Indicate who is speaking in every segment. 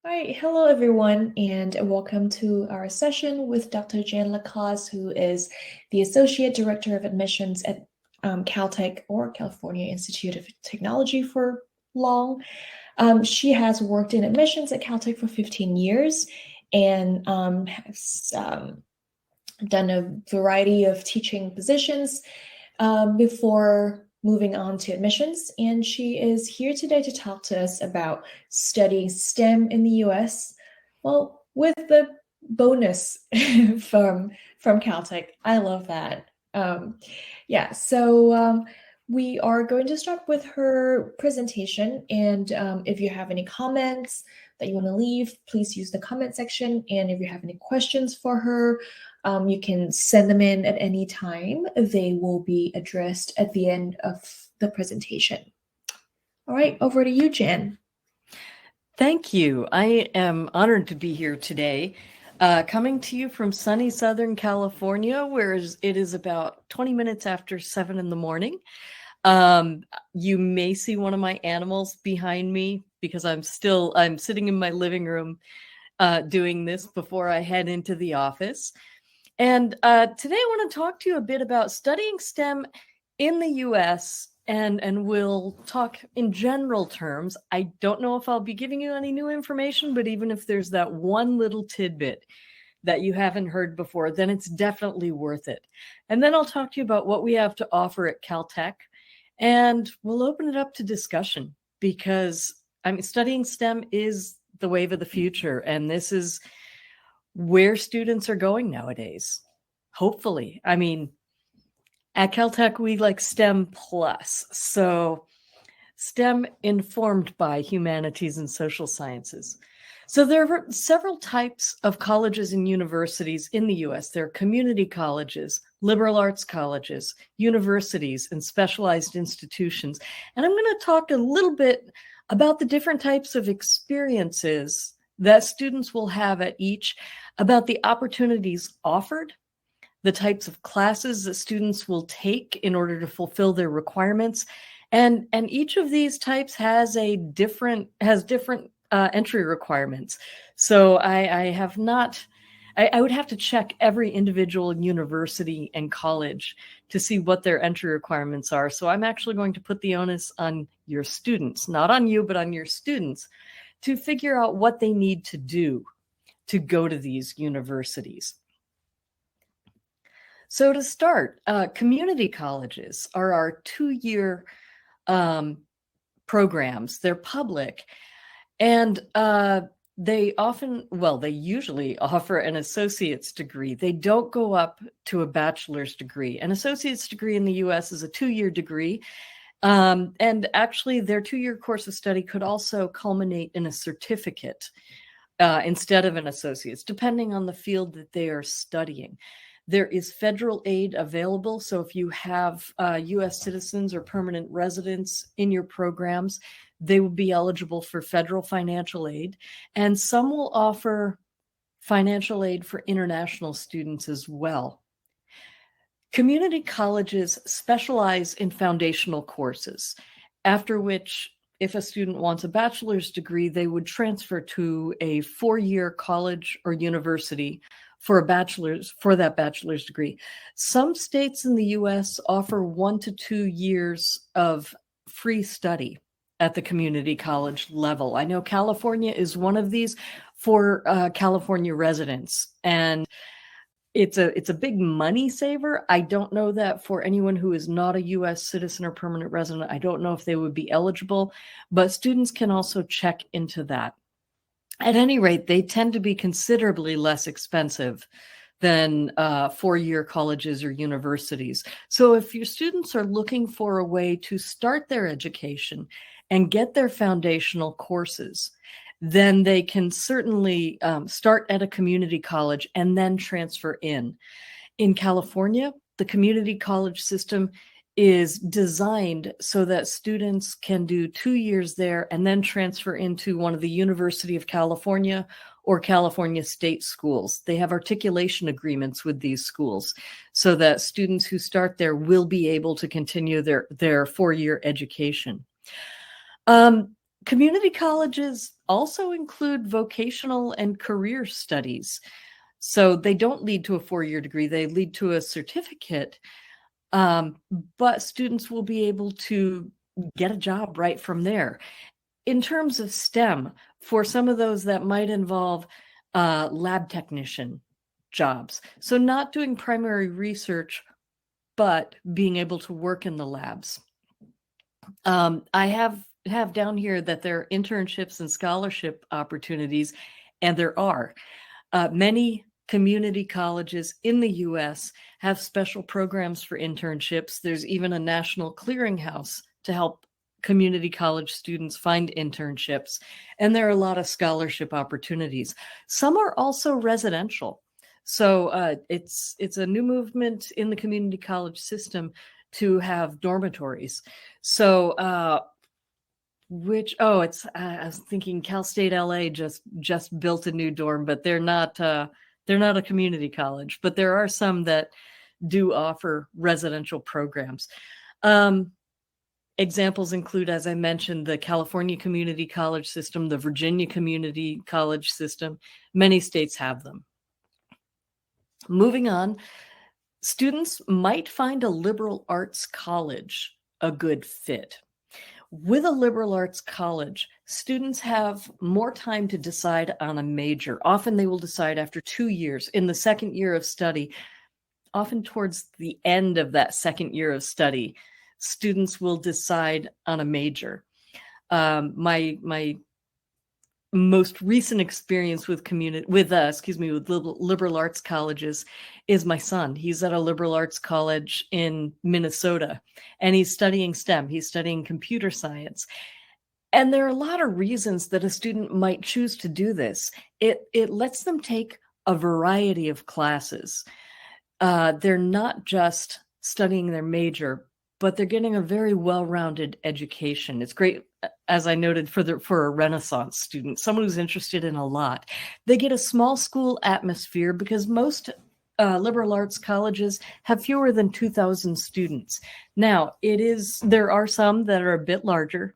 Speaker 1: All right, hello everyone, and welcome to our session with Dr. Jan Lacaze, who is the Associate Director of Admissions at Caltech, or California Institute of Technology for long. She has worked in admissions at Caltech for 15 years and has done a variety of teaching positions before moving on to admissions. And she is here today to talk to us about studying STEM in the US. Well, with the bonus from Caltech. I love that. So we are going to start with her presentation. And if you have any comments that you want to leave, please use the comment section. And if you have any questions for her, you can send them in at any time. They will be addressed at the end of the presentation. All right, over to you, Jan.
Speaker 2: Thank you. I am honored to be here today, coming to you from sunny Southern California, where it is about 20 minutes after 7 in the morning. You may see one of my animals behind me because I'm sitting in my living room doing this before I head into the office. And today I want to talk to you a bit about studying STEM in the US, and we'll talk in general terms. I don't know if I'll be giving you any new information, but even if there's that one little tidbit that you haven't heard before, then it's definitely worth it. And then I'll talk to you about what we have to offer at Caltech, and we'll open it up to discussion because studying STEM is the wave of the future, and this is where students are going nowadays. Hopefully. At Caltech, we like STEM plus. So STEM informed by humanities and social sciences. So there are several types of colleges and universities in the US. There are community colleges, liberal arts colleges, universities, and specialized institutions. And I'm going to talk a little bit about the different types of experiences that students will have at each, about the opportunities offered, the types of classes that students will take in order to fulfill their requirements. And each of these types has different entry requirements. So I would have to check every individual university and college to see what their entry requirements are. So I'm actually going to put the onus on your students, not on you, but on your students, to figure out what they need to do to go to these universities. So to start, community colleges are our 2-year programs. They're public, and they usually offer an associate's degree. They don't go up to a bachelor's degree. An associate's degree in the US is a 2-year degree. And actually, their 2-year course of study could also culminate in a certificate instead of an associate's, depending on the field that they are studying. There is federal aid available. So if you have US citizens or permanent residents in your programs, they will be eligible for federal financial aid. And some will offer financial aid for international students as well. Community colleges specialize in foundational courses, after which, if a student wants a bachelor's degree, they would transfer to a 4-year college or university for that bachelor's degree. Some states in the US offer 1 to 2 years of free study at the community college level. I know California is one of these for California residents, and it's a big money saver. I don't know that for anyone who is not a US citizen or permanent resident. I don't know if they would be eligible, but students can also check into that. At any rate, they tend to be considerably less expensive than 4-year colleges or universities. So if your students are looking for a way to start their education and get their foundational courses, then they can certainly start at a community college and then transfer in. In California, the community college system is designed so that students can do 2 years there and then transfer into one of the University of California or California state schools. They have articulation agreements with these schools so that students who start there will be able to continue their 4-year education. Community colleges also include vocational and career studies. So they don't lead to a 4-year degree, they lead to a certificate. But students will be able to get a job right from there. In terms of STEM, for some of those that might involve lab technician jobs. So not doing primary research, but being able to work in the labs. I have down here that there are internships and scholarship opportunities, and there are. Many community colleges in the US have special programs for internships. There's even a national clearinghouse to help community college students find internships. And there are a lot of scholarship opportunities. Some are also residential. So it's a new movement in the community college system to have dormitories. So I was thinking Cal State LA just built a new dorm, but they're not a community college, but there are some that do offer residential programs. Examples include, as I mentioned, the California Community College system, the Virginia Community College system. Many states have them. Moving on, students might find a liberal arts college a good fit. With a liberal arts college, students have more time to decide on a major. Often they will decide after 2 years, in the second year of study. Often towards the end of that second year of study, students will decide on a major. My most recent experience with liberal arts colleges is my son. He's at a liberal arts college in Minnesota, and he's studying STEM. He's studying computer science. And there are a lot of reasons that a student might choose to do this. It lets them take a variety of classes. They're not just studying their major, but they're getting a very well-rounded education. It's great, as I noted, for a Renaissance student, someone who's interested in a lot. They get a small school atmosphere because most liberal arts colleges have fewer than 2,000 students. Now, there are some that are a bit larger.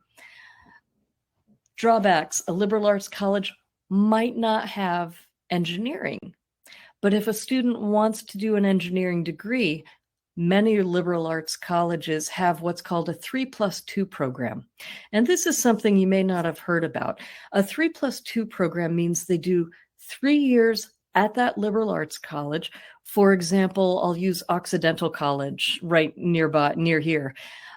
Speaker 2: Drawbacks: a liberal arts college might not have engineering, but if a student wants to do an engineering degree, many liberal arts colleges have what's called a 3+2 program. And this is something you may not have heard about. A 3+2 program means they do 3 years at that liberal arts college. For example, I'll use Occidental College right near here.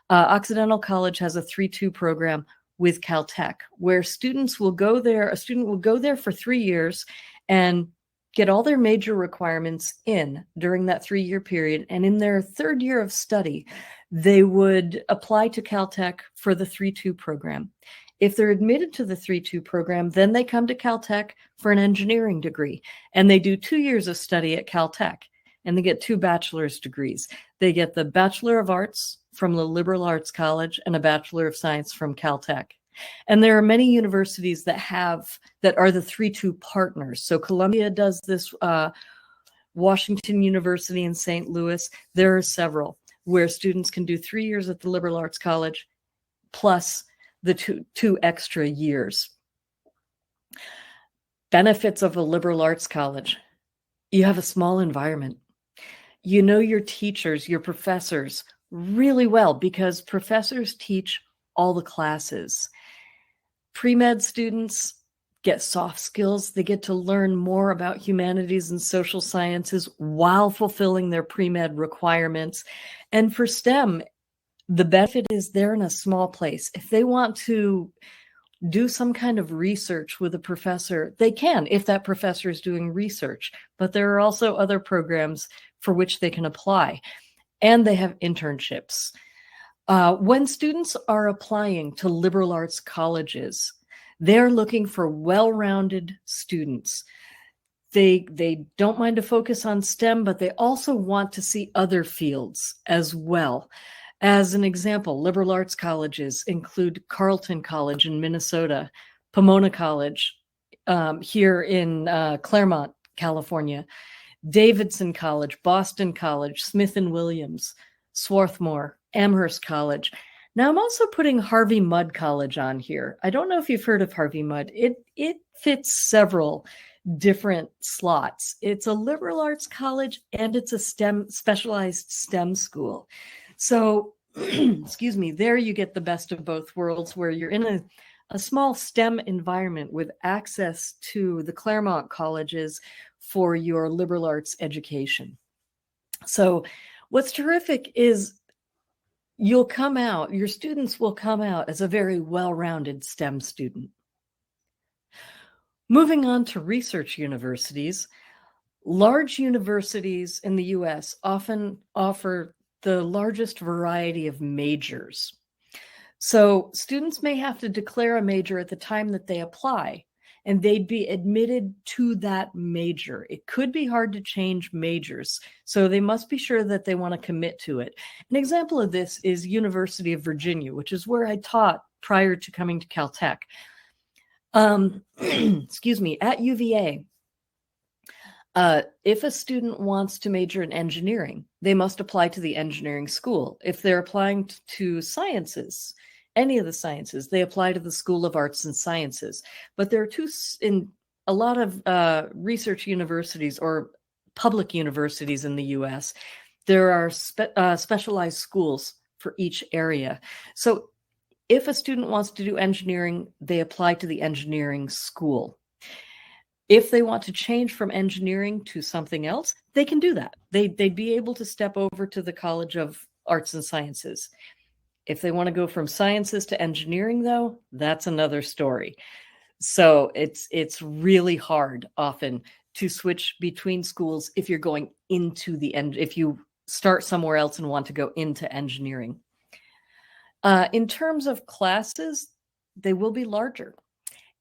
Speaker 2: Occidental College has a 3-2 program with Caltech, where a student will go there for 3 years and get all their major requirements in during that 3-year period. And in their third year of study, they would apply to Caltech for the 3-2 program. If they're admitted to the 3-2 program, then they come to Caltech for an engineering degree. And they do 2 years of study at Caltech, and they get 2 bachelor's degrees. They get the Bachelor of Arts from the Liberal Arts College and a Bachelor of Science from Caltech. And there are many universities that are the 3-2 partners. So Columbia does this, Washington University in St. Louis. There are several where students can do 3 years at the Liberal Arts College plus the two extra years. Benefits of a liberal arts college: you have a small environment. You know your teachers, your professors really well because professors teach all the classes. Pre-med students get soft skills. They get to learn more about humanities and social sciences while fulfilling their pre-med requirements. And for STEM, the benefit is they're in a small place. If they want to do some kind of research with a professor, they can, if that professor is doing research. But there are also other programs for which they can apply. And they have internships. When students are applying to liberal arts colleges, they're looking for well-rounded students. They don't mind to focus on STEM, but they also want to see other fields as well. As an example, liberal arts colleges include Carleton College in Minnesota, Pomona College here in Claremont, California, Davidson College, Boston College, Smith & Williams, Swarthmore, Amherst College. Now, I'm also putting Harvey Mudd College on here. I don't know if you've heard of Harvey Mudd. It fits several different slots. It's a liberal arts college and it's a specialized STEM school. So, excuse me, there you get the best of both worlds, where you're in a small STEM environment with access to the Claremont colleges for your liberal arts education. So what's terrific is your students will come out as a very well-rounded STEM student. Moving on to research universities, large universities in the US often offer the largest variety of majors. So students may have to declare a major at the time that they apply, and they'd be admitted to that major. It could be hard to change majors, so they must be sure that they want to commit to it. An example of this is University of Virginia, which is where I taught prior to coming to Caltech. Excuse me, at UVA, if a student wants to major in engineering, they must apply to the engineering school. If they're applying to sciences, any of the sciences, they apply to the School of Arts and Sciences. But there are in a lot of research universities or public universities in the US, there are specialized schools for each area. So if a student wants to do engineering, they apply to the engineering school. If they want to change from engineering to something else, they can do that. They'd be able to step over to the College of Arts and Sciences. If they want to go from sciences to engineering, though, that's another story. So it's really hard often to switch between schools if you're going into if you start somewhere else and want to go into engineering. In terms of classes, they will be larger.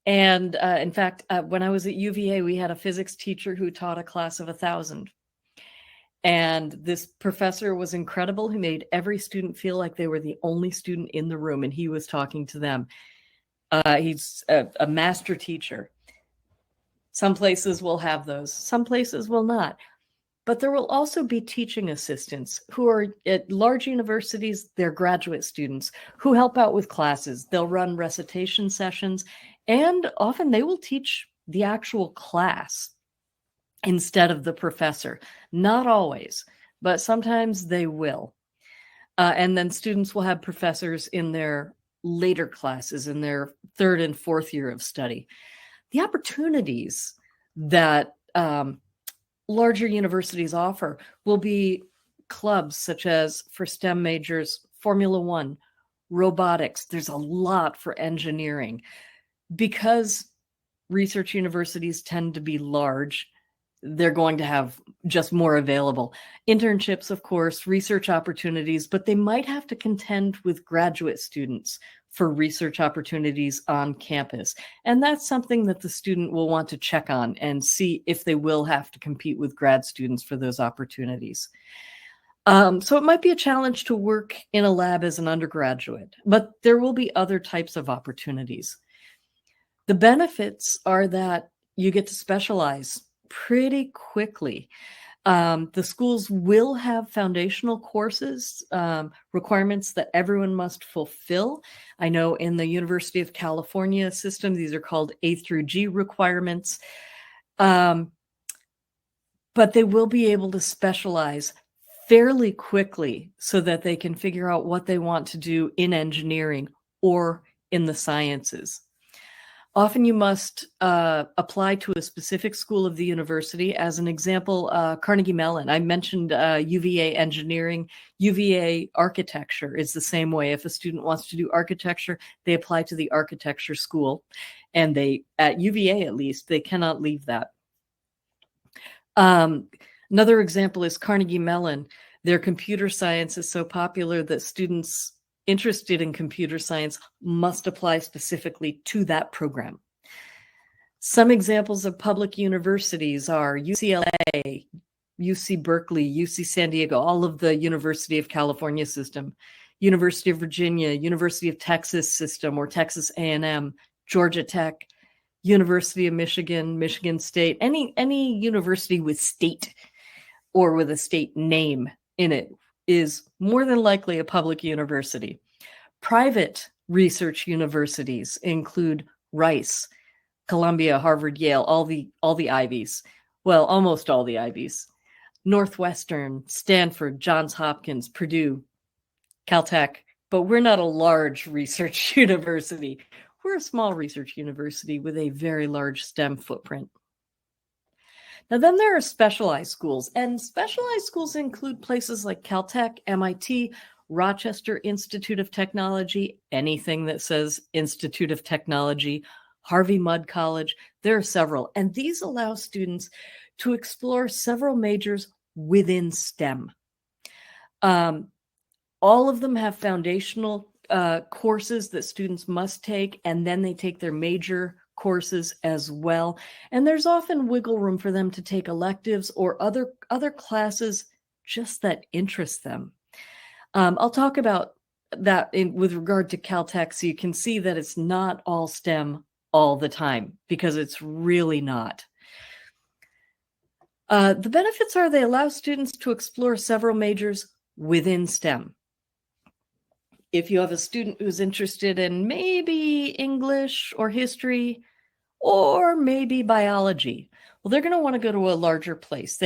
Speaker 2: And in fact, when I was at UVA, we had a physics teacher who taught a class of 1,000. And this professor was incredible. He made every student feel like they were the only student in the room, and he was talking to them. He's a master teacher. Some places will have those, some places will not. But there will also be teaching assistants who are at large universities. They're graduate students who help out with classes. They'll run recitation sessions, and often they will teach the actual class instead of the professor. Not always, but sometimes they will. And then students will have professors in their later classes, in their third and fourth year of study. The opportunities that larger universities offer will be clubs such as for STEM majors, Formula One, robotics. There's a lot for engineering. Because research universities tend to be large, they're going to have just more available. Internships, of course, research opportunities, but they might have to contend with graduate students for research opportunities on campus. And that's something that the student will want to check on and see if they will have to compete with grad students for those opportunities. So it might be a challenge to work in a lab as an undergraduate, but there will be other types of opportunities. The benefits are that you get to specialize pretty quickly. The schools will have foundational courses, requirements that everyone must fulfill. I know in the University of California system, these are called A through G requirements. But they will be able to specialize fairly quickly so that they can figure out what they want to do in engineering or in the sciences. Often you must apply to a specific school of the university. As an example, Carnegie Mellon. I mentioned UVA engineering. UVA architecture is the same way. If a student wants to do architecture, they apply to the architecture school. And they, at UVA at least, they cannot leave that. Another example is Carnegie Mellon. Their computer science is so popular that students interested in computer science must apply specifically to that program. Some examples of public universities are UCLA, UC Berkeley, UC San Diego, all of the University of California system, University of Virginia, University of Texas system, or Texas A&M, Georgia Tech, University of Michigan, Michigan State, any university with state or with a state name in it is more than likely a public university. Private research universities include Rice, Columbia, Harvard, Yale, all the Ivies. Well, almost all the Ivies. Northwestern, Stanford, Johns Hopkins, Purdue, Caltech, but we're not a large research university. We're a small research university with a very large STEM footprint. Now, then there are specialized schools, and specialized schools include places like Caltech, MIT, Rochester Institute of Technology, anything that says Institute of Technology, Harvey Mudd College. There are several, and these allow students to explore several majors within STEM. All of them have foundational courses that students must take, and then they take their major courses as well. And there's often wiggle room for them to take electives or other classes just that interest them. I'll talk about that with regard to Caltech, so you can see that it's not all STEM all the time, because it's really not. The benefits are they allow students to explore several majors within STEM. If you have a student who's interested in maybe English or history or maybe biology, well, they're going to want to go to a larger place.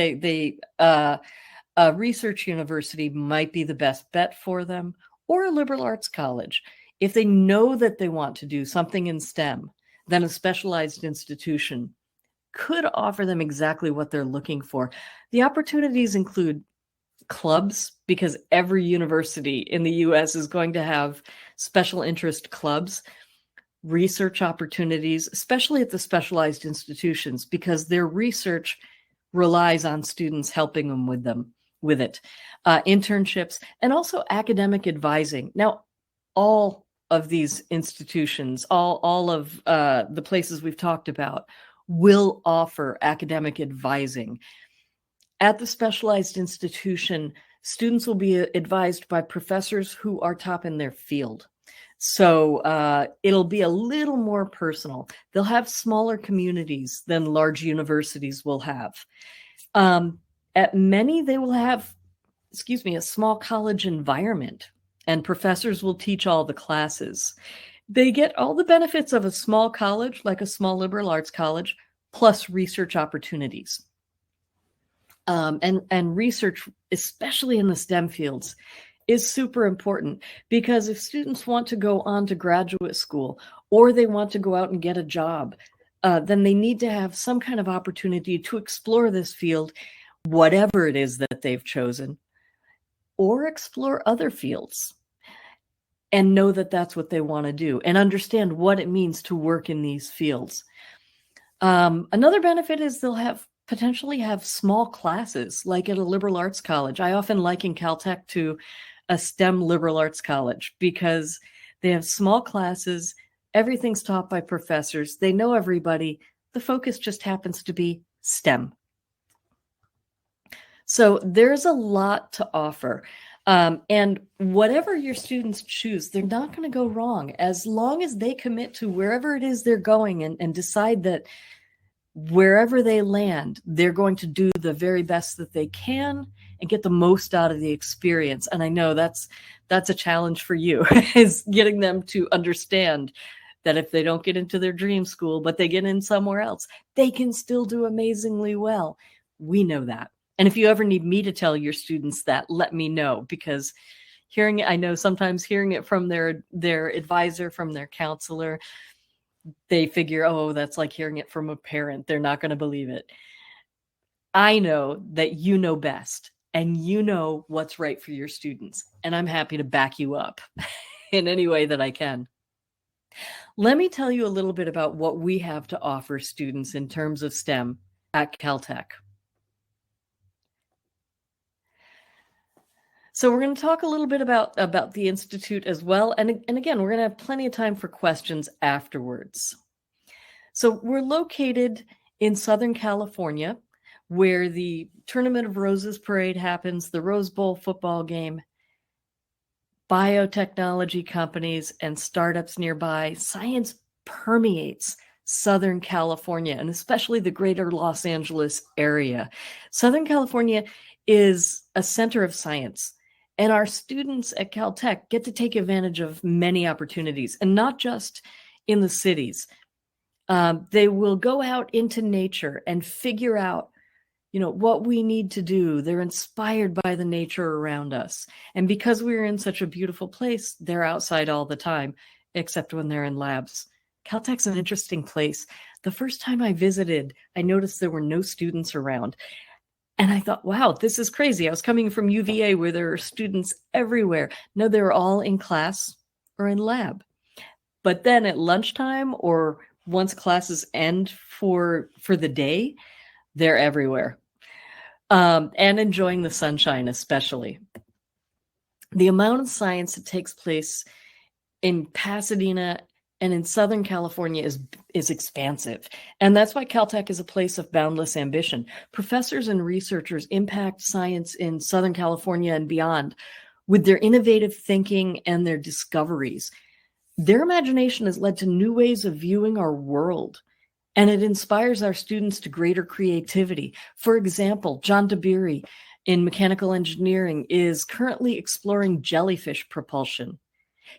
Speaker 2: A research university might be the best bet for them, or a liberal arts college. If they know that they want to do something in STEM, then a specialized institution could offer them exactly what they're looking for. The opportunities include clubs, because every university in the US is going to have special interest clubs, research opportunities, especially at the specialized institutions, because their research relies on students helping them with it. Internships, and also academic advising. Now, all of these institutions, all of the places we've talked about, will offer academic advising. At the specialized institution, students will be advised by professors who are top in their field. So it'll be a little more personal. They'll have smaller communities than large universities will have. At many, they will have, a small college environment, and professors will teach all the classes. They get all the benefits of a small college, like a small liberal arts college, plus research opportunities. And research, especially in the STEM fields, is super important, because if students want to go on to graduate school or they want to go out and get a job, then they need to have some kind of opportunity to explore this field, whatever it is that they've chosen, or explore other fields and know that that's what they want to do and understand what it means to work in these fields. Another benefit is they'll potentially have small classes, like at a liberal arts college. I often liken Caltech to a STEM liberal arts college, because they have small classes, everything's taught by professors, they know everybody, the focus just happens to be STEM. So there's a lot to offer. And whatever your students choose, they're not going to go wrong, as long as they commit to wherever it is they're going and decide that wherever they land, they're going to do the very best that they can and get the most out of the experience. And I know that's a challenge for you, is getting them to understand that if they don't get into their dream school, but they get in somewhere else, they can still do amazingly well. We know that. And if you ever need me to tell your students that, let me know, because I know sometimes hearing it from their advisor, from their counselor, they figure, oh, that's like hearing it from a parent. They're not going to believe it. I know that you know best, and you know what's right for your students. And I'm happy to back you up in any way that I can. Let me tell you a little bit about what we have to offer students in terms of STEM at Caltech. So we're going to talk a little bit about the Institute as well. And again, we're going to have plenty of time for questions afterwards. So we're located in Southern California, where the Tournament of Roses parade happens, the Rose Bowl football game, biotechnology companies and startups nearby. Science permeates Southern California, and especially the greater Los Angeles area. Southern California is a center of science. And our students at Caltech get to take advantage of many opportunities, and not just in the cities. They will go out into nature and figure out, what we need to do. They're inspired by the nature around us. And because we're in such a beautiful place, they're outside all the time, except when they're in labs. Caltech's an interesting place. The first time I visited, I noticed there were no students around. And I thought, wow, this is crazy. I was coming from UVA where there are students everywhere. No, they were all in class or in lab. But then at lunchtime or once classes end for the day, they're everywhere. And enjoying the sunshine, especially. The amount of science that takes place in Pasadena and in Southern California is expansive. And that's why Caltech is a place of boundless ambition. Professors and researchers impact science in Southern California and beyond with their innovative thinking and their discoveries. Their imagination has led to new ways of viewing our world, and it inspires our students to greater creativity. For example, John DeBeery in mechanical engineering is currently exploring jellyfish propulsion.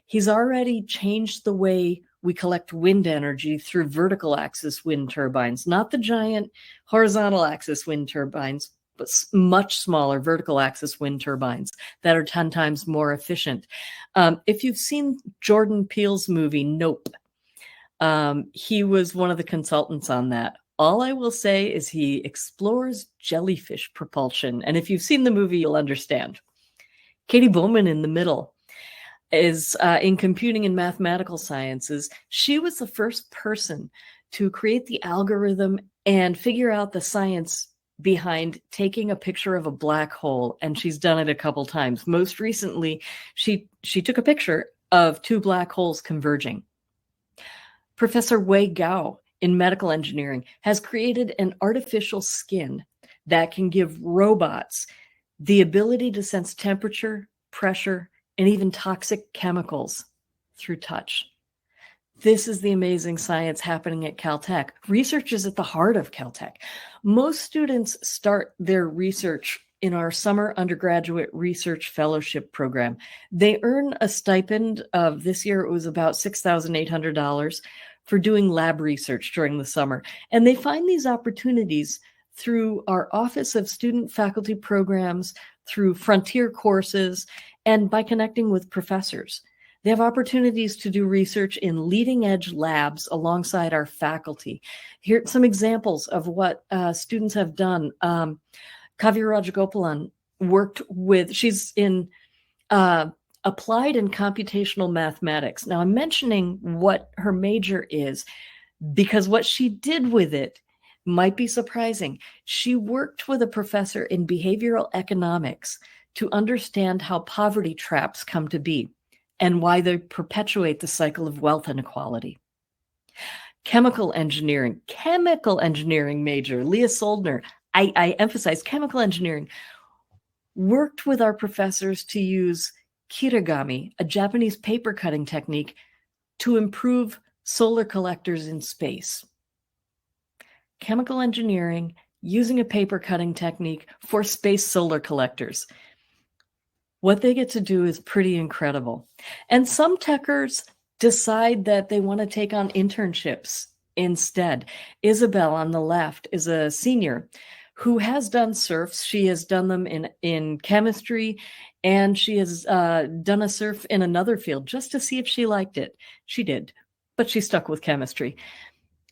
Speaker 2: He's already changed the way we collect wind energy through vertical axis wind turbines, not the giant horizontal axis wind turbines, but much smaller vertical axis wind turbines that are 10 times more efficient. If you've seen Jordan Peele's movie, Nope, he was one of the consultants on that. All I will say is he explores jellyfish propulsion. And if you've seen the movie, you'll understand. Katie Bowman in the middle is in computing and mathematical sciences. She was the first person to create the algorithm and figure out the science behind taking a picture of a black hole. And she's done it a couple times. Most recently, she took a picture of two black holes converging. Professor Wei Gao in medical engineering has created an artificial skin that can give robots the ability to sense temperature, pressure, and even toxic chemicals through touch. This is the amazing science happening at Caltech. Research is at the heart of Caltech. Most students start their research in our summer undergraduate research fellowship program. They earn a stipend of, this year it was about $6,800 for doing lab research during the summer. And they find these opportunities through our Office of Student Faculty Programs, through frontier courses, and by connecting with professors. They have opportunities to do research in leading edge labs alongside our faculty. Here are some examples of what students have done. Kavya Rajagopalan worked with, she's in applied and computational mathematics. Now I'm mentioning what her major is because what she did with it might be surprising. She worked with a professor in behavioral economics to understand how poverty traps come to be and why they perpetuate the cycle of wealth inequality. Chemical engineering major, Leah Soldner, I emphasize chemical engineering, worked with our professors to use kirigami, a Japanese paper cutting technique, to improve solar collectors in space. Chemical engineering using a paper cutting technique for space solar collectors. What they get to do is pretty incredible. And some techers decide that they want to take on internships instead. Isabel on the left is a senior who has done SURFs. She has done them in chemistry, and she has done a SURF in another field just to see if she liked it. She did, but she stuck with chemistry.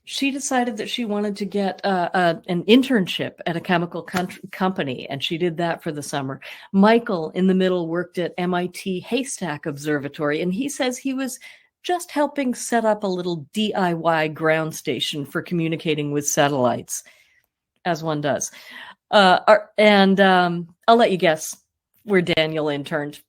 Speaker 2: She decided that she wanted to get an internship at a chemical company, and she did that for the summer. Michael in the middle worked at MIT Haystack Observatory, and he says he was just helping set up a little DIY ground station for communicating with satellites, as one does. I'll let you guess where Daniel interned.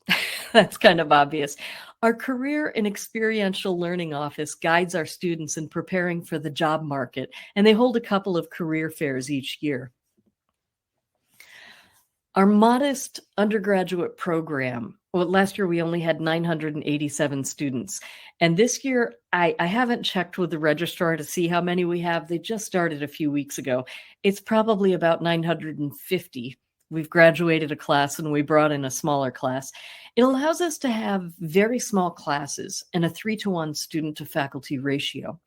Speaker 2: That's kind of obvious. Our career and experiential learning office guides our students in preparing for the job market, and they hold a couple of career fairs each year. Our modest undergraduate program, well, last year we only had 987 students. And this year, I haven't checked with the registrar to see how many we have. They just started a few weeks ago. It's probably about 950 we've graduated a class and we brought in a smaller class. It allows us to have very small classes and a 3-to-1 student to faculty ratio.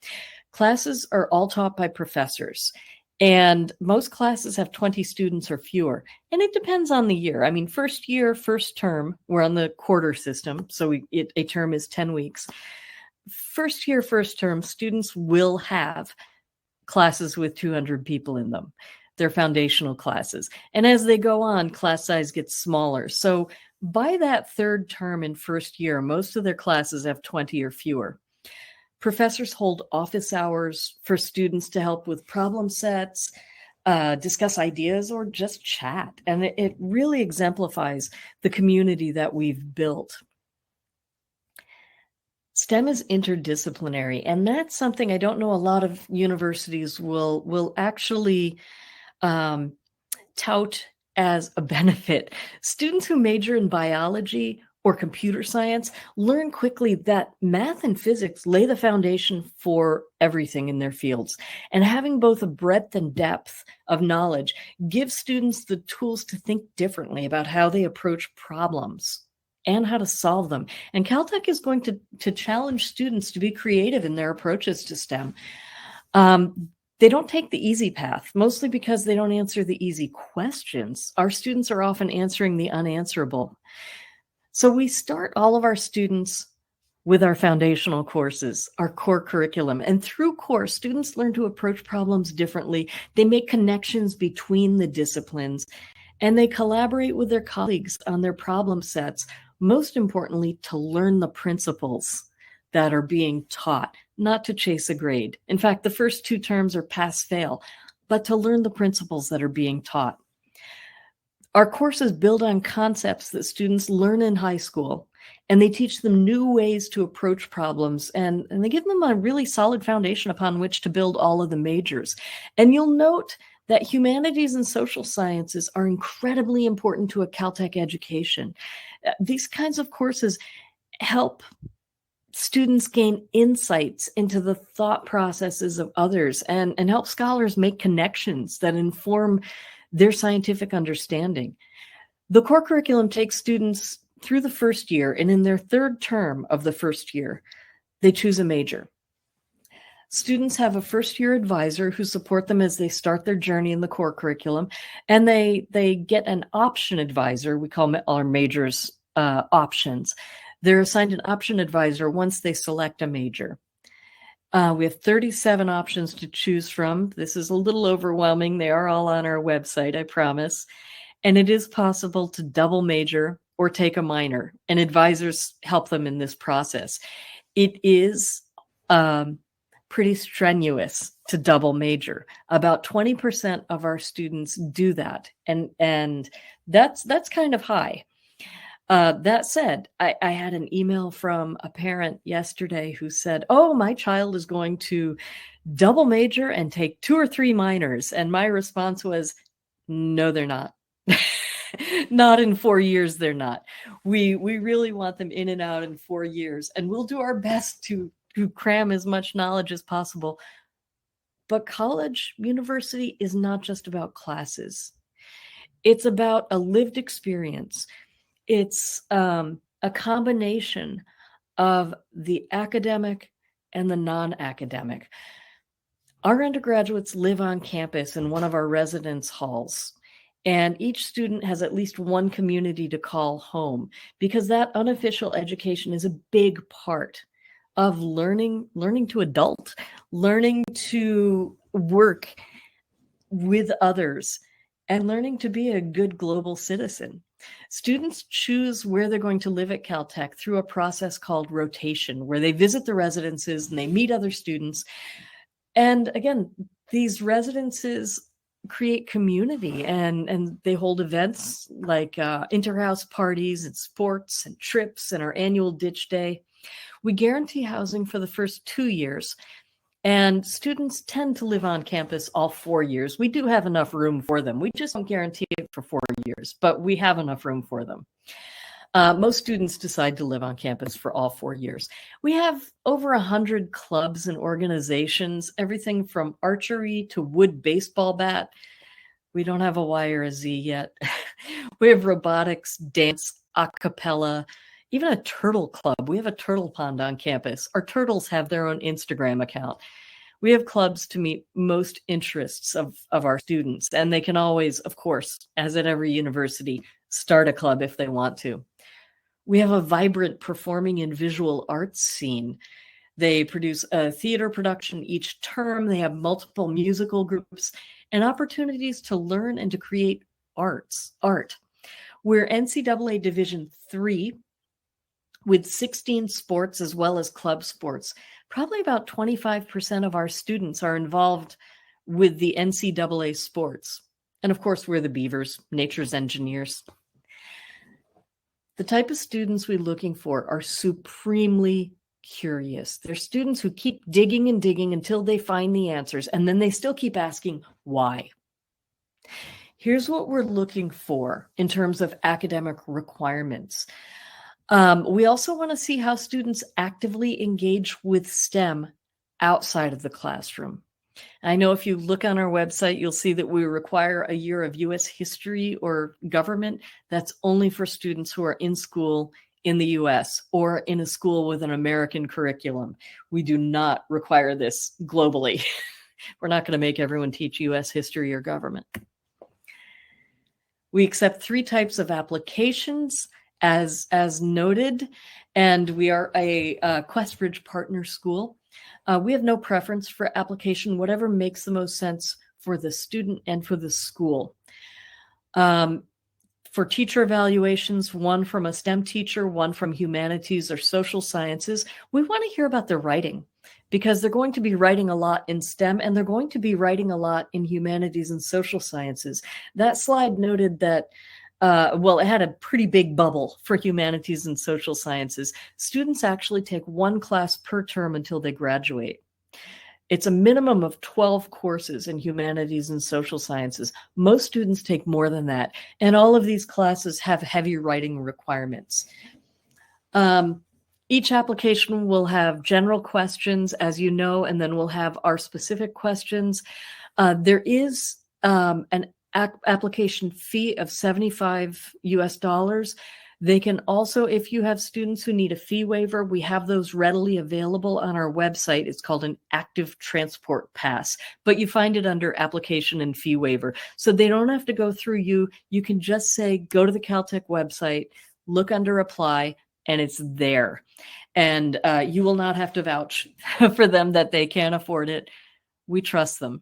Speaker 2: Classes are all taught by professors, and most classes have 20 students or fewer. And it depends on the year. I mean, first year, first term, we're on the quarter system. So a term is 10 weeks. First year, first term, students will have classes with 200 people in them. They're foundational classes. And as they go on, class size gets smaller. So by that third term in first year, most of their classes have 20 or fewer. Professors hold office hours for students to help with problem sets, discuss ideas, or just chat. And it really exemplifies the community that we've built. STEM is interdisciplinary, and that's something I don't know a lot of universities will actually tout as a benefit. Students who major in biology or computer science learn quickly that math and physics lay the foundation for everything in their fields. And having both a breadth and depth of knowledge gives students the tools to think differently about how they approach problems and how to solve them. And Caltech is going to challenge students to be creative in their approaches to STEM. They don't take the easy path, mostly because they don't answer the easy questions. Our students are often answering the unanswerable. So we start all of our students with our foundational courses, our core curriculum. And through core, students learn to approach problems differently. They make connections between the disciplines, and they collaborate with their colleagues on their problem sets. Most importantly, to learn the principles that are being taught, not to chase a grade. In fact, the first 2 terms are pass-fail, but to learn the principles that are being taught. Our courses build on concepts that students learn in high school, and they teach them new ways to approach problems, and they give them a really solid foundation upon which to build all of the majors. And you'll note that humanities and social sciences are incredibly important to a Caltech education. These kinds of courses help students gain insights into the thought processes of others and help scholars make connections that inform their scientific understanding. The core curriculum takes students through the first year, and in their third term of the first year, they choose a major. Students have a first-year advisor who support them as they start their journey in the core curriculum, and they get an option advisor. We call our majors options. They're assigned an option advisor once they select a major. We have 37 options to choose from. This is a little overwhelming. They are all on our website, I promise. And it is possible to double major or take a minor, and advisors help them in this process. It is pretty strenuous to double major. About 20% of our students do that, and that's kind of high. That said, I had an email from a parent yesterday who said, "Oh, my child is going to double major and take 2 or 3 minors." And my response was, "No, they're not." Not in 4 years, they're not. We really want them in and out in 4 years, and we'll do our best to cram as much knowledge as possible. But college, university is not just about classes. It's about a lived experience. It's a combination of the academic and the non-academic. Our undergraduates live on campus in one of our residence halls, and each student has at least one community to call home, because that unofficial education is a big part of learning to adult, learning to work with others, and learning to be a good global citizen. Students choose where they're going to live at Caltech through a process called rotation, where they visit the residences and they meet other students. And again, these residences create community, and they hold events like interhouse parties and sports and trips and our annual ditch day. We guarantee housing for the first 2 years, and students tend to live on campus all 4 years. We do have enough room for them. We just don't guarantee it for 4 years, but we have enough room for them. Most students decide to live on campus for all 4 years. We have over 100 clubs and organizations, everything from archery to wood baseball bat. We don't have a Y or a Z yet. We have robotics, dance, a cappella, even a turtle club. We have a turtle pond on campus. Our turtles have their own Instagram account. We have clubs to meet most interests of our students, and they can always, of course, as at every university, start a club if they want to. We have a vibrant performing and visual arts scene. They produce a theater production each term. They have multiple musical groups and opportunities to learn and to create art. We're NCAA Division III with 16 sports as well as club sports. Probably about 25% of our students are involved with the NCAA sports. And of course, we're the Beavers, nature's engineers. The type of students we're looking for are supremely curious. They're students who keep digging and digging until they find the answers, and then they still keep asking why. Here's what we're looking for in terms of academic requirements. We also want to see how students actively engage with STEM outside of the classroom. I know if you look on our website, you'll see that we require a year of U.S. history or government. That's only for students who are in school in the U.S. or in a school with an American curriculum. We do not require this globally. We're not going to make everyone teach U.S. history or government. We accept 3 types of applications as noted, and we are a Questbridge partner school. We have no preference for application, whatever makes the most sense for the student and for the school. For teacher evaluations, one from a STEM teacher, one from humanities or social sciences, we want to hear about their writing because they're going to be writing a lot in STEM and they're going to be writing a lot in humanities and social sciences. That slide noted that it had a pretty big bubble for humanities and social sciences. Students actually take 1 class per term until they graduate. It's a minimum of 12 courses in humanities and social sciences. Most students take more than that. And all of these classes have heavy writing requirements. Each application will have general questions, as you know, and then we'll have our specific questions. There is an application fee of $75 US. They can also, if you have students who need a fee waiver, we have those readily available on our website. It's called an active transport pass, but you find it under application and fee waiver. So they don't have to go through you. You can just say, go to the Caltech website, look under apply, and it's there. And you will not have to vouch for them that they can't afford it. We trust them.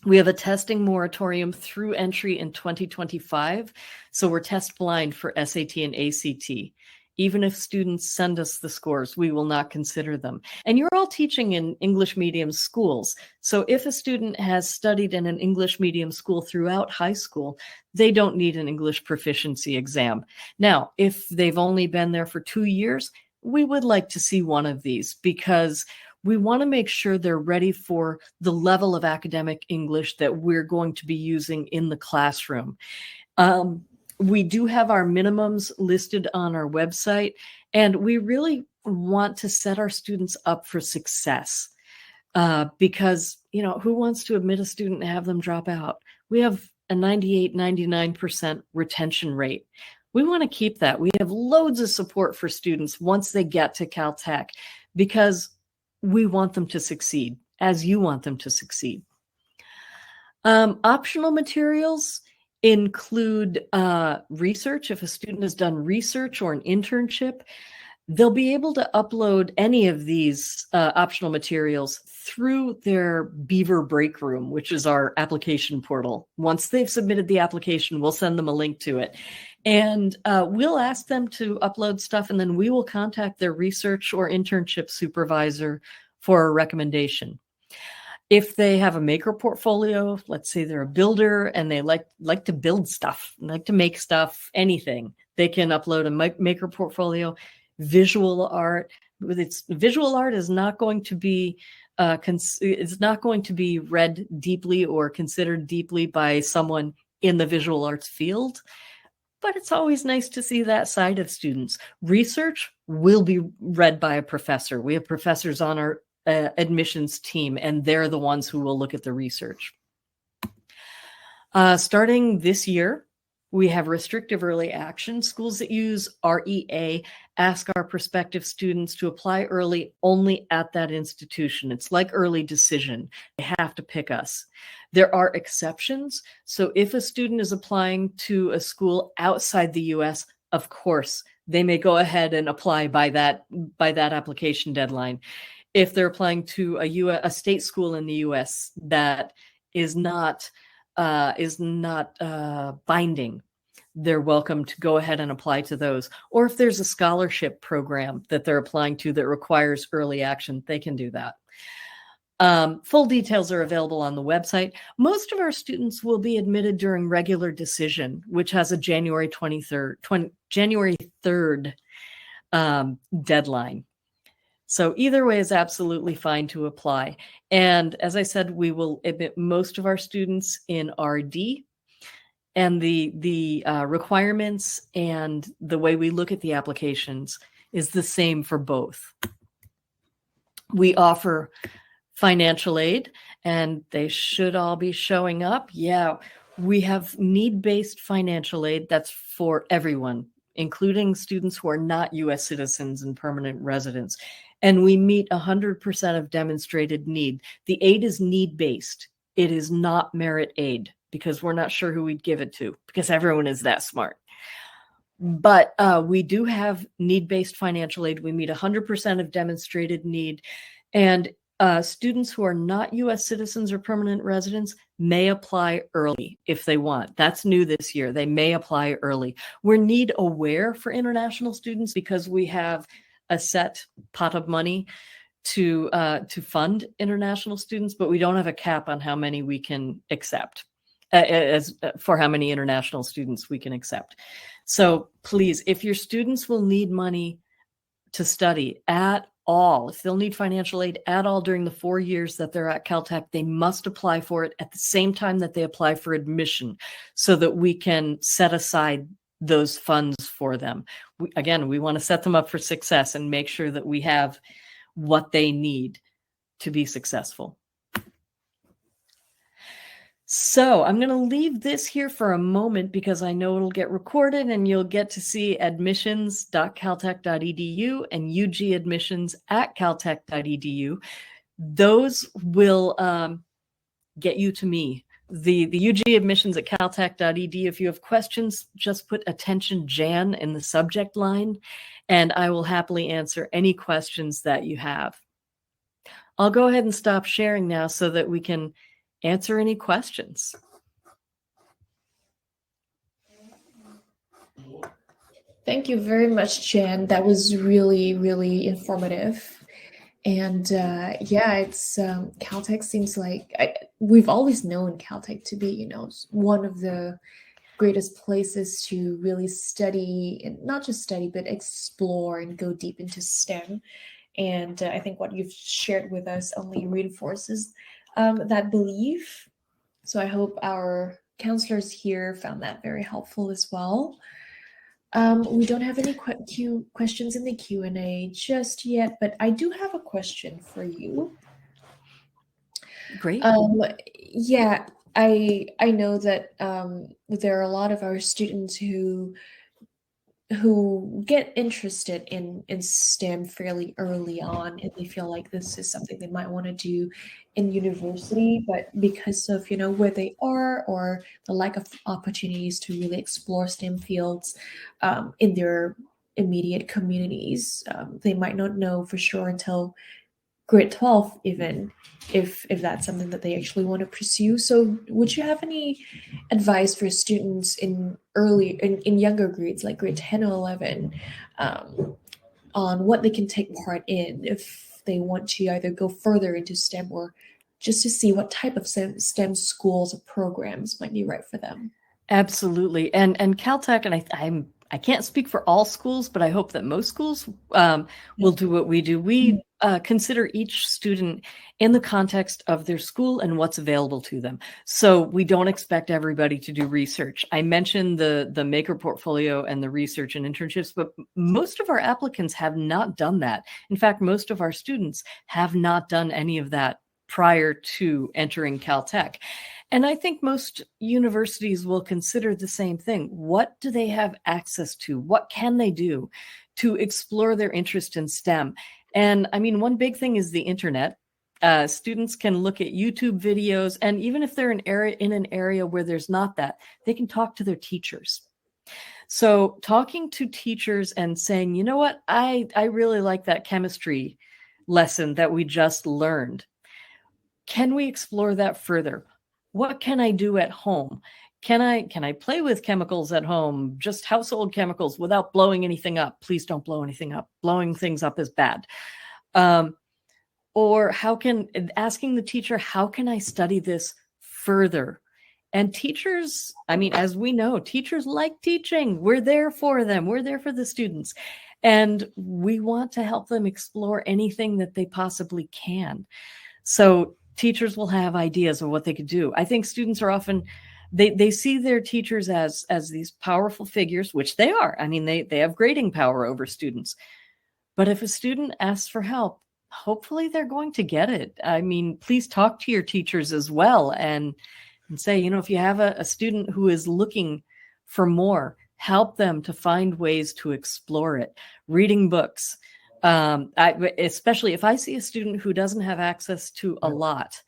Speaker 2: We have a testing moratorium through entry in 2025. So we're test blind for SAT and ACT. Even if students send us the scores, we will not consider them. And you're all teaching in English medium schools. So if a student has studied in an English medium school throughout high school, they don't need an English proficiency exam. Now, if they've only been there for 2 years, we would like to see one of these because we want to make sure they're ready for the level of academic English that we're going to be using in the classroom. We do have our minimums listed on our website, and we really want to set our students up for success because, who wants to admit a student and have them drop out? We have a 98, 99% retention rate. We want to keep that. We have loads of support for students once they get to Caltech because we want them to succeed as you want them to succeed. Optional materials include research. If a student has done research or an internship, they'll be able to upload any of these optional materials through their Beaver break room, which is our application portal. Once they've submitted the application, we'll send them a link to it. And we'll ask them to upload stuff, and then we will contact their research or internship supervisor for a recommendation. If they have a maker portfolio, let's say they're a builder and they like to build stuff, like to make stuff, anything, they can upload a maker portfolio. Visual art, visual art is not going to be it's not going to be read deeply or considered deeply by someone in the visual arts field. But it's always nice to see that side of students. Research will be read by a professor. We have professors on our admissions team, and they're the ones who will look at the research. Starting this year, we have restrictive early action. Schools that use REA ask our prospective students to apply early only at that institution. It's like early decision. They have to pick us. There are exceptions. So if a student is applying to a school outside the US, of course, they may go ahead and apply by that application deadline. If they're applying to a state school in the US that is not binding, they're welcome to go ahead and apply to those. Or if there's a scholarship program that they're applying to that requires early action, they can do that. Full details are available on the website. Most of our students will be admitted during regular decision, which has a January 3rd deadline. So either way is absolutely fine to apply. And as I said, we will admit most of our students in RD, and the requirements and the way we look at the applications is the same for both. We offer financial aid, and they should all be showing up. Yeah, we have need-based financial aid that's for everyone, including students who are not U.S. citizens and permanent residents. And we meet 100% of demonstrated need. The aid is need-based. It is not merit aid, because we're not sure who we'd give it to, because everyone is that smart. But we do have need-based financial aid. We meet 100% of demonstrated need. And students who are not U.S. citizens or permanent residents may apply early if they want. That's new this year. They may apply early. We're need aware for international students because we have a set pot of money to fund international students, but we don't have a cap on how many we can accept, for how many international students we can accept. So please, if your students will need money to study at all, if they'll need financial aid at all during the 4 years that they're at Caltech, they must apply for it at the same time that they apply for admission so that we can set aside those funds for them. We want to set them up for success and make sure that we have what they need to be successful. So I'm going to leave this here for a moment because I know it'll get recorded and you'll get to see admissions.caltech.edu and ugadmissions@caltech.edu. Those will get you to me. The UG admissions at caltech.edu. If you have questions, just put attention Jan in the subject line, and I will happily answer any questions that you have. I'll go ahead and stop sharing now so that we can answer any questions.
Speaker 1: Thank you very much, Jan. That was really, really informative. And yeah, it's Caltech seems like we've always known Caltech to be, one of the greatest places to really study, and not just study, but explore and go deep into STEM. And I think what you've shared with us only reinforces that belief. So I hope our counselors here found that very helpful as well. We don't have any questions in the Q&A just yet, but I do have a question for you.
Speaker 2: Great.
Speaker 1: Yeah, I know that there are a lot of our students who get interested in STEM fairly early on, and they feel like this is something they might want to do in university, but because of where they are or the lack of opportunities to really explore STEM fields in their immediate communities, they might not know for sure until grade 12 even if that's something that they actually want to pursue. So would you have any advice for students in younger grades, like grade 10 or 11, on what they can take part in if they want to either go further into STEM or just to see what type of STEM schools or programs might be right for them?
Speaker 2: Absolutely. And Caltech, and I can't speak for all schools, but I hope that most schools will do what we do. We consider each student in the context of their school and what's available to them. So we don't expect everybody to do research. I mentioned the maker portfolio and the research and internships, but most of our applicants have not done that. In fact, most of our students have not done any of that prior to entering Caltech. And I think most universities will consider the same thing. What do they have access to? What can they do to explore their interest in STEM? And I mean, one big thing is the internet. Students can look at YouTube videos, and even if they're in an area where there's not that, they can talk to their teachers. So talking to teachers and saying, you know what, I really like that chemistry lesson that we just learned. Can we explore that further? What can I do at home? Can I play with chemicals at home, just household chemicals without blowing anything up? Please don't blow anything up. Blowing things up is bad. Or asking the teacher, how can I study this further? And teachers, I mean, as we know, teachers like teaching. We're there for them. We're there for the students. And we want to help them explore anything that they possibly can. So teachers will have ideas of what they could do. I think students are often, they see their teachers as these powerful figures, which they are. I mean, they have grading power over students. But if a student asks for help, hopefully they're going to get it. I mean, please talk to your teachers as well and say, you know, if you have a student who is looking for more, help them to find ways to explore it. Reading books. Especially if I see a student who doesn't have access to a lot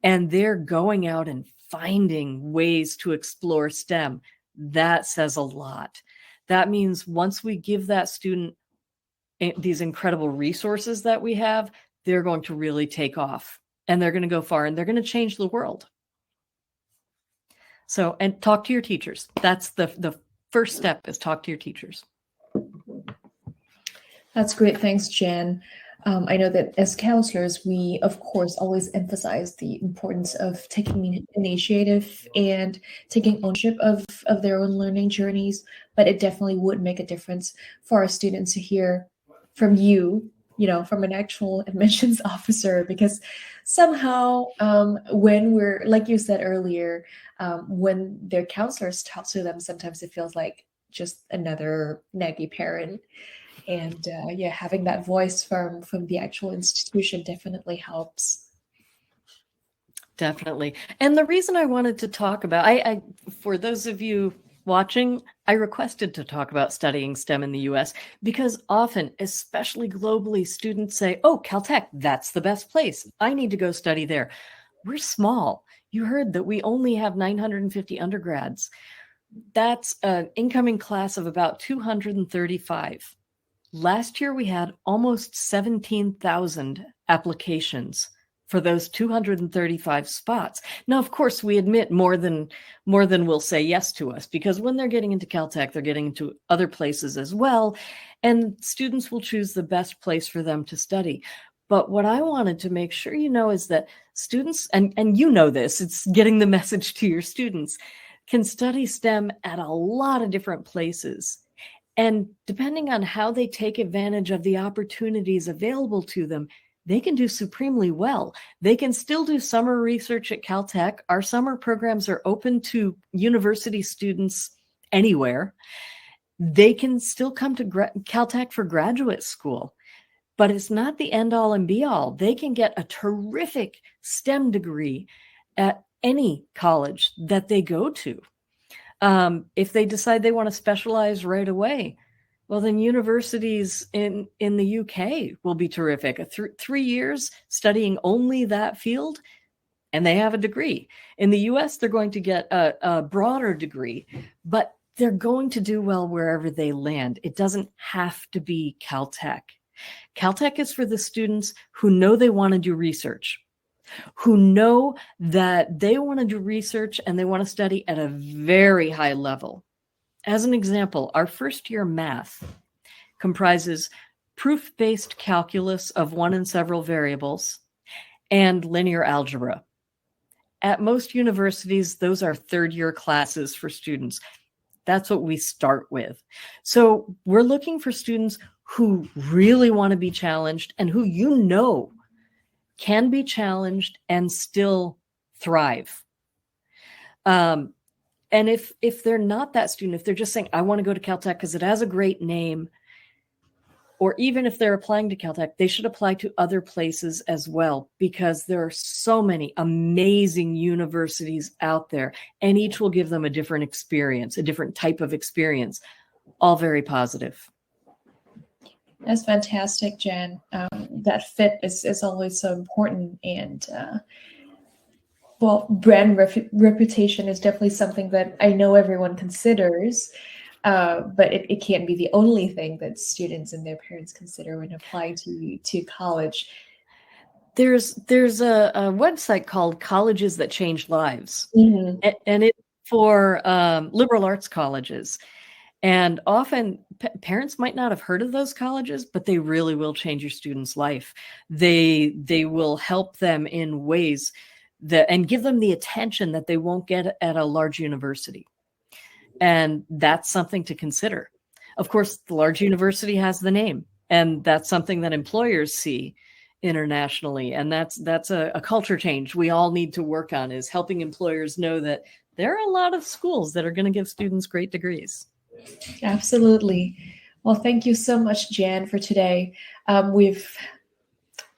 Speaker 2: and they're going out and finding ways to explore STEM, that says a lot. That means once we give that student these incredible resources that we have, they're going to really take off and they're going to go far and they're going to change the world. So, and talk to your teachers. That's the first step, is talk to your teachers.
Speaker 1: That's great. Thanks, Jen. I know that as counselors, we, of course, always emphasize the importance of taking initiative and taking ownership of their own learning journeys. But it definitely would make a difference for our students to hear from you, you know, from an actual admissions officer, because somehow when we're, like you said earlier, when their counselors talk to them, sometimes it feels like just another naggy parent. And yeah, having that voice from the actual institution definitely helps.
Speaker 2: Definitely. And the reason I wanted to talk about, I for those of you watching, I requested to talk about studying STEM in the US because often, especially globally, students say, oh, Caltech, that's the best place. I need to go study there. We're small. You heard that we only have 950 undergrads. That's an incoming class of about 235. Last year, we had almost 17,000 applications for those 235 spots. Now, of course, we admit more than will say yes to us, because when they're getting into Caltech, they're getting into other places as well, and students will choose the best place for them to study. But what I wanted to make sure you know is that students, and you know this, it's getting the message to your students, can study STEM at a lot of different places. And depending on how they take advantage of the opportunities available to them, they can do supremely well. They can still do summer research at Caltech. Our summer programs are open to university students anywhere. They can still come to Caltech for graduate school, but it's not the end all and be all. They can get a terrific STEM degree at any college that they go to. If they decide they want to specialize right away, well, then universities in the UK will be terrific. 3 years studying only that field, and they have a degree. In the US, they're going to get a broader degree, but they're going to do well wherever they land. It doesn't have to be Caltech. Caltech is for the students who know they want to do research, who know that they want to do research and they want to study at a very high level. As an example, our first year math comprises proof-based calculus of one and several variables and linear algebra. At most universities, those are third-year classes for students. That's what we start with. So we're looking for students who really want to be challenged and who you know can be challenged and still thrive. And if they're not that student, if they're just saying, I want to go to Caltech because it has a great name, or even if they're applying to Caltech, they should apply to other places as well, because there are so many amazing universities out there, and each will give them a different experience, a different type of experience, all very positive.
Speaker 1: That's fantastic, Jen. That fit is always so important, and well, brand reputation is definitely something that I know everyone considers, but it can't be the only thing that students and their parents consider when applying to college.
Speaker 2: There's a website called Colleges That Change Lives,
Speaker 1: Mm-hmm.
Speaker 2: and it's for liberal arts colleges. And often parents might not have heard of those colleges, but they really will change your student's life. They will help them in ways that, and give them the attention that they won't get at a large university. And that's something to consider. Of course, the large university has the name, and that's something that employers see internationally. And that's a culture change we all need to work on, is helping employers know that there are a lot of schools that are going to give students great degrees.
Speaker 1: Absolutely. Well, thank you so much, Jan, for today. We've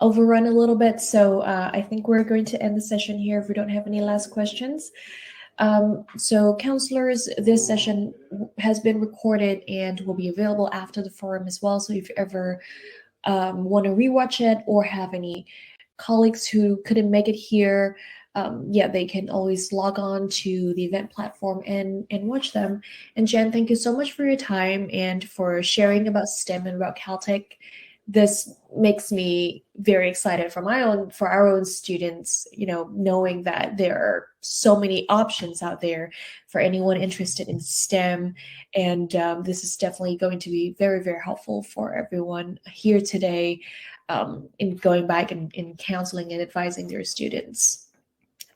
Speaker 1: overrun a little bit, so I think we're going to end the session here if we don't have any last questions. So counselors, this session has been recorded and will be available after the forum as well. So if you ever want to rewatch it, or have any colleagues who couldn't make it here, they can always log on to the event platform and watch them. And Jen, thank you so much for your time and for sharing about STEM and about Caltech. This makes me very excited for our own students, knowing that there are so many options out there for anyone interested in STEM. And this is definitely going to be very, very helpful for everyone here today in going back and in counseling and advising their students.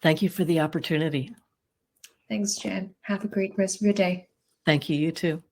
Speaker 2: Thank you for the opportunity.
Speaker 1: Thanks, Jen. Have a great rest of your day.
Speaker 2: Thank you. You too.